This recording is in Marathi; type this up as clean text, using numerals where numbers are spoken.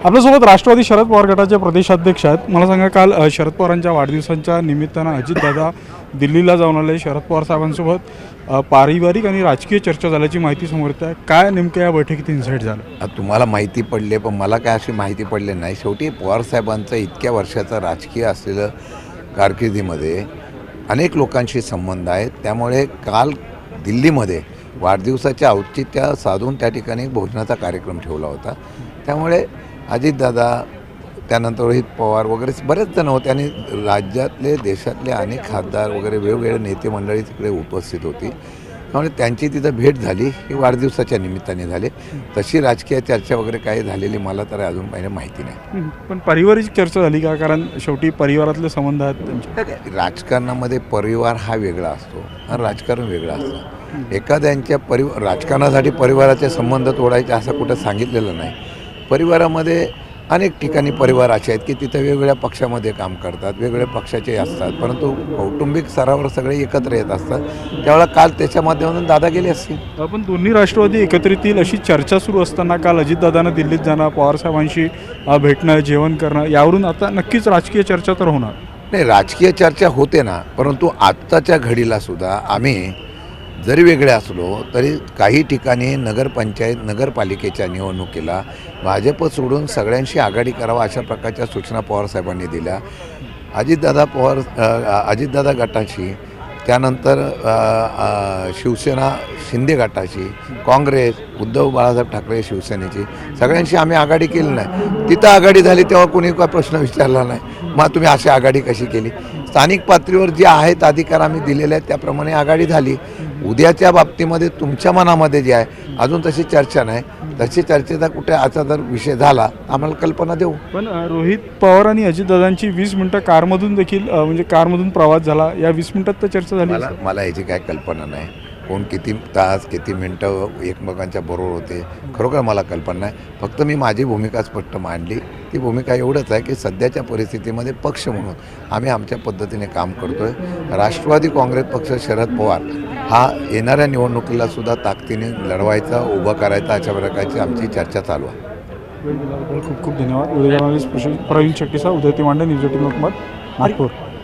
आपल्यासोबत राष्ट्रवादी शरद पवार गटाचे प्रदेशाध्यक्ष आहेत. मला सांगा, काल शरद पवारांच्या वाढदिवसांच्या निमित्तानं अजितदादा दिल्लीला जाऊन आले. शरद पवार साहेबांसोबत पारिवारिक आणि राजकीय चर्चा झाल्याची माहिती समोर येते. काय नेमकं या बैठकीत इन्साईट झालं? तुम्हाला माहिती पडले, पण मला काय अशी माहिती पडली नाही. शेवटी पवारसाहेबांचं इतक्या वर्षाचं राजकीय असलेलं कारकिर्दीमध्ये अनेक लोकांशी संबंध आहेत. त्यामुळे काल दिल्लीमध्ये वाढदिवसाच्या औचित्य साधून त्या ठिकाणी भोजनाचा कार्यक्रम ठेवला होता. त्यामुळे अजितदादा, त्यानंतर रोहित पवार वगैरे बरेच जण होते आणि राज्यातले देशातले अनेक खासदार वगैरे वेगवेगळे नेते मंडळी तिकडे उपस्थित होती. त्यामुळे त्यांची तिथं भेट झाली ही वाढदिवसाच्या निमित्ताने झाली. तशी राजकीय चर्चा वगैरे काही झालेली मला तर अजून काही माहिती नाही. पण पारिवारिक चर्चा झाली का? कारण शेवटी परिवारातले संबंध आहेत त्यांचे. राजकारणामध्ये परिवार हा वेगळा असतो आणि राजकारण वेगळं असतं. एखाद्यांच्या राजकारणासाठी परिवाराचे संबंध तोडायचे असं कुठं सांगितलेलं नाही. परिवारामध्ये अनेक ठिकाणी परिवार असे आहेत की तिथं वेगवेगळ्या पक्षामध्ये काम करतात, वेगवेगळ्या पक्षाचे असतात, परंतु कौटुंबिक स्तरावर सगळे एकत्र येत असतात. त्यावेळेला काल त्याच्या माध्यमातून दादा गेले असतील. पण दोन्ही राष्ट्रवादी एकत्रित येईल अशी चर्चा सुरू असताना काल अजितदादानं दिल्लीत जाणं, पवारसाहेबांशी भेटणं, जेवण करणं, यावरून आता नक्कीच राजकीय चर्चा तर होणार नाही. राजकीय चर्चा होते ना, परंतु आत्ताच्या घडीला सुद्धा आम्ही जरी वेगळे असलो तरी काही ठिकाणी नगरपंचायत नगरपालिकेच्या निवडणुकीला भाजप सोडून सगळ्यांशी आघाडी करावा अशा प्रकारच्या सूचना पवारसाहेबांनी दिल्या. अजितदादा गटाशी, त्यानंतर शिवसेना शिंदे गटाशी, काँग्रेस उद्धव बाळासाहेब ठाकरे शिवसेनेची सगळ्यांशी आम्ही आघाडी केली नाही. तिथं आघाडी झाली तेव्हा कोणी काय प्रश्न विचारला नाही, मग तुम्ही अशी आघाडी कशी केली? स्थानिक पातळीवर जे आहेत अधिकार आम्ही दिलेले आहेत त्याप्रमाणे आघाडी झाली. उद्याच्या बाबतीमध्ये तुमच्या मनामध्ये जे आहे अजून तशी चर्चा नाही. तशी चर्चेचा कुठे असा जर विषय झाला आम्हाला कल्पना देऊ. पण रोहित पवार आणि अजितदादांची 20 मिनिटं कारमधून देखील म्हणजे कारमधून प्रवास झाला. या 20 मिनिटात तर चर्चा झाली. मला याची काय कल्पना नाही. कोण किती तास किती मिनटं एकमेकांच्या बरोबर होते खरोखर मला कल्पना नाही. फक्त मी माझी भूमिका स्पष्ट मांडली. ती भूमिका एवढंच आहे की सध्याच्या परिस्थितीमध्ये पक्ष म्हणून आम्ही आमच्या पद्धतीने काम करतो आहे. राष्ट्रवादी काँग्रेस पक्ष शरद पवार हा येणाऱ्या निवडणुकीला सुद्धा ताकदीने लढवायचा, उभा करायचा अशा प्रकारची आमची चर्चा चालू आहे. खूप खूप धन्यवाद. प्रवीण शेट्टी, उदय तिमांडे, न्यूज 18 नागपूर.